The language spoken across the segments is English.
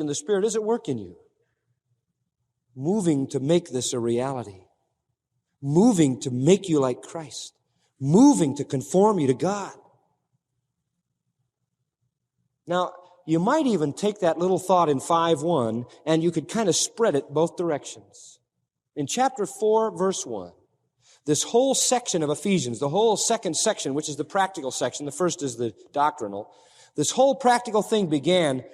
And the Spirit is at work in you, moving to make this a reality, moving to make you like Christ, moving to conform you to God. Now, you might even take that little thought in 5:1 and you could kind of spread it both directions. In chapter 4, verse 1, this whole section of Ephesians, the whole second section, which is the practical section, the first is the doctrinal, this whole practical thing began,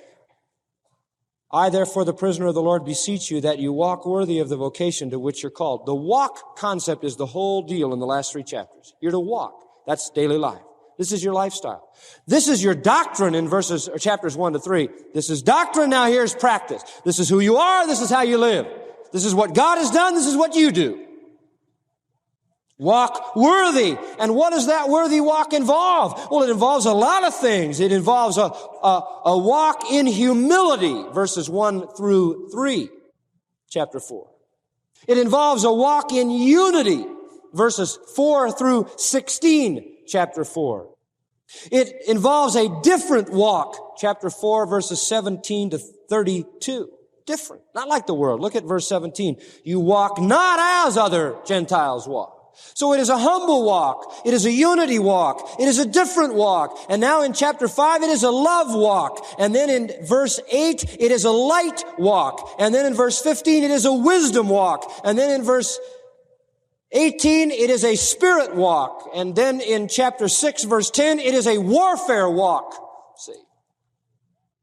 I, therefore, the prisoner of the Lord, beseech you that you walk worthy of the vocation to which you're called. The walk concept is the whole deal in the last 3 chapters. You're to walk. That's daily life. This is your lifestyle. This is your doctrine in chapters 1 to 3. This is doctrine, now here's practice. This is who you are, this is how you live. This is what God has done, this is what you do. Walk worthy. And what does that worthy walk involve? Well, it involves a lot of things. It involves a walk in humility, verses 1 through 3, chapter 4. It involves a walk in unity, verses 4 through 16, chapter 4. It involves a different walk, chapter 4, verses 17 to 32. Different. Not like the world. Look at verse 17. You walk not as other Gentiles walk. So it is a humble walk. It is a unity walk. It is a different walk. And now in chapter 5, it is a love walk. And then in verse 8, it is a light walk. And then in verse 15, it is a wisdom walk. And then in verse 18, it is a spirit walk. And then in chapter 6, verse 10, it is a warfare walk. See?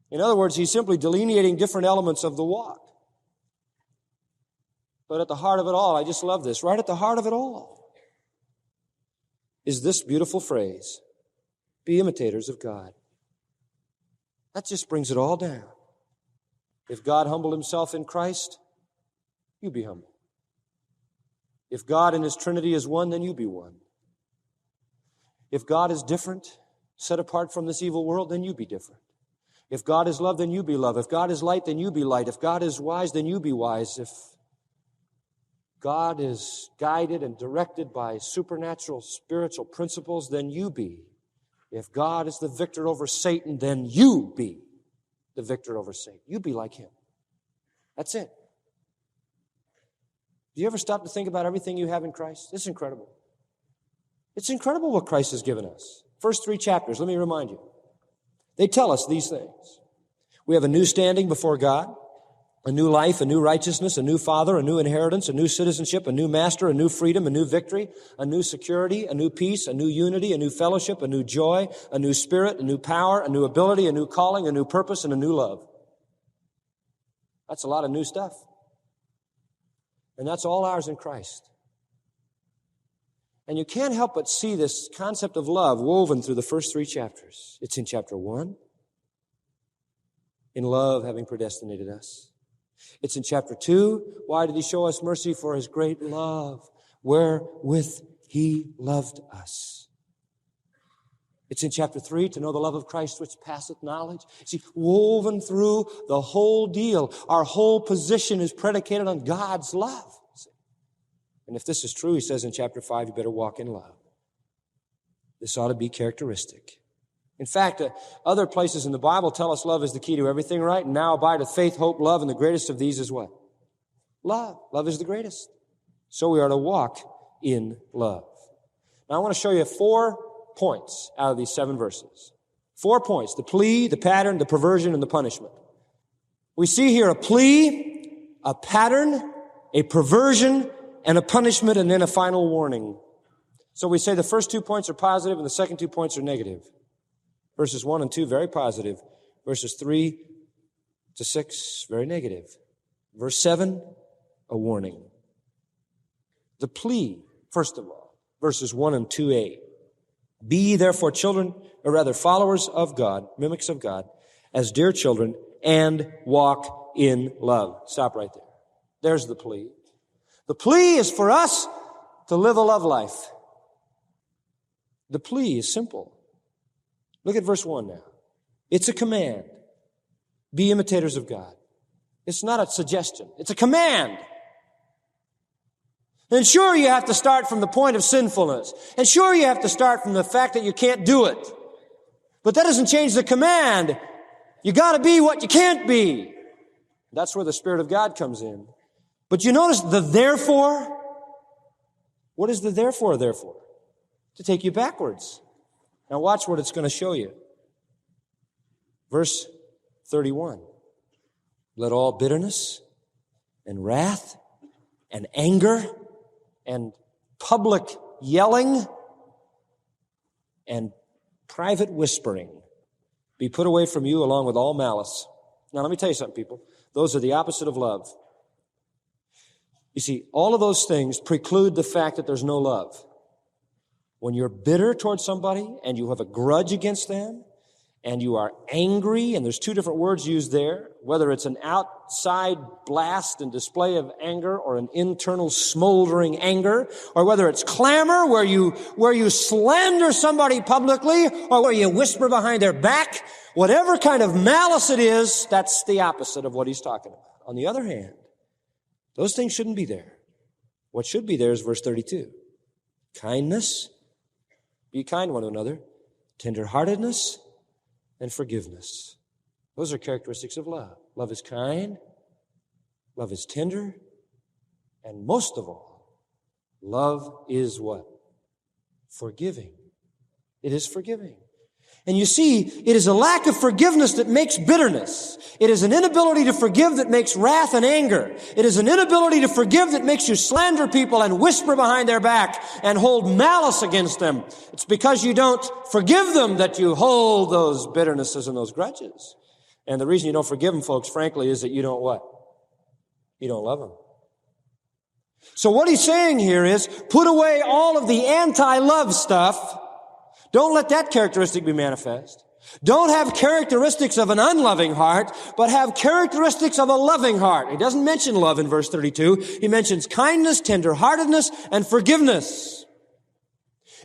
In other words, he's simply delineating different elements of the walk. But at the heart of it all, I just love this, right at the heart of it all, is this beautiful phrase, be imitators of God. That just brings it all down. If God humbled himself in Christ, you be humble. If God in his Trinity is one, then you be one. If God is different, set apart from this evil world, then you be different. If God is love, then you be love. If God is light, then you be light. If God is wise, then you be wise. If God is guided and directed by supernatural spiritual principles, then you be. If God is the victor over Satan, then you be the victor over Satan. You be like him. That's it. Do you ever stop to think about everything you have in Christ? It's incredible. It's incredible what Christ has given us. First 3 chapters, let me remind you. They tell us these things. We have a new standing before God, a new life, a new righteousness, a new Father, a new inheritance, a new citizenship, a new master, a new freedom, a new victory, a new security, a new peace, a new unity, a new fellowship, a new joy, a new spirit, a new power, a new ability, a new calling, a new purpose, and a new love. That's a lot of new stuff. And that's all ours in Christ. And you can't help but see this concept of love woven through the first 3 chapters. It's in chapter 1. In love, having predestinated us. It's in chapter 2. Why did he show us mercy? For his great love, wherewith he loved us. It's in chapter 3, to know the love of Christ which passeth knowledge. See, woven through the whole deal. Our whole position is predicated on God's love. And if this is true, he says in chapter 5, you better walk in love. This ought to be characteristic. In fact, other places in the Bible tell us love is the key to everything, right? And now abideth faith, hope, love, and the greatest of these is what? Love. Love is the greatest. So we are to walk in love. Now I want to show you 4 points out of these 7 verses. 4 points: the plea, the pattern, the perversion, and the punishment. We see here a plea, a pattern, a perversion, and a punishment, and then a final warning. So we say the first 2 points are positive and the second 2 points are negative. Verses 1 and 2, very positive. Verses 3 to 6, very negative. Verse 7, a warning. The plea, first of all, verses 1 and 2a. Be ye therefore children, or rather followers of God, mimics of God, as dear children, and walk in love. Stop right there. There's the plea. The plea is for us to live a love life. The plea is simple. Look at verse 1 now. It's a command. Be imitators of God. It's not a suggestion. It's a command. And sure, you have to start from the point of sinfulness. And sure, you have to start from the fact that you can't do it. But that doesn't change the command. You gotta be what you can't be. That's where the Spirit of God comes in. But you notice the therefore? What is the therefore? To take you backwards. Now watch what it's going to show you. Verse 31. Let all bitterness and wrath and anger and public yelling and private whispering be put away from you along with all malice. Now let me tell you something, people. Those are the opposite of love. You see, all of those things preclude the fact that there's no love. When you're bitter towards somebody and you have a grudge against them and you are angry, and there's two different words used there, whether it's an outside blast and display of anger or an internal smoldering anger, or whether it's clamor where you slander somebody publicly or where you whisper behind their back, whatever kind of malice it is, that's the opposite of what he's talking about. On the other hand, those things shouldn't be there. What should be there is verse 32. Kindness, be kind one to another, tenderheartedness, and forgiveness. Those are characteristics of love. Love is kind, love is tender, and most of all, love is what? Forgiving. It is forgiving. And you see, it is a lack of forgiveness that makes bitterness. It is an inability to forgive that makes wrath and anger. It is an inability to forgive that makes you slander people and whisper behind their back and hold malice against them. It's because you don't forgive them that you hold those bitternesses and those grudges. And the reason you don't forgive them, folks, frankly, is that you don't what? You don't love them. So what he's saying here is, put away all of the anti-love stuff. Don't let that characteristic be manifest. Don't have characteristics of an unloving heart, but have characteristics of a loving heart. He doesn't mention love in verse 32. He mentions kindness, tenderheartedness, and forgiveness.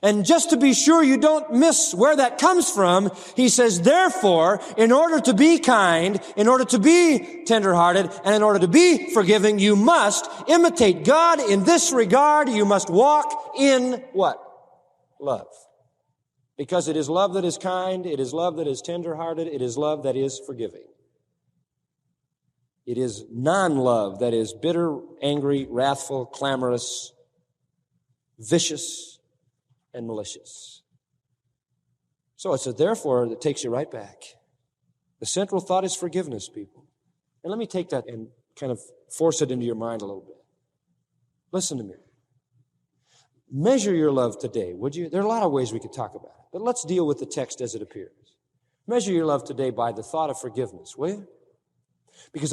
And just to be sure you don't miss where that comes from, he says, therefore, in order to be kind, in order to be tenderhearted, and in order to be forgiving, you must imitate God in this regard. You must walk in what? Love. Because it is love that is kind, it is love that is tenderhearted, it is love that is forgiving. It is non-love that is bitter, angry, wrathful, clamorous, vicious, and malicious. So it's a therefore that takes you right back. The central thought is forgiveness, people. And let me take that and kind of force it into your mind a little bit. Listen to me. Measure your love today, would you? There are a lot of ways we could talk about it, but let's deal with the text as it appears. Measure your love today by the thought of forgiveness, will you? Because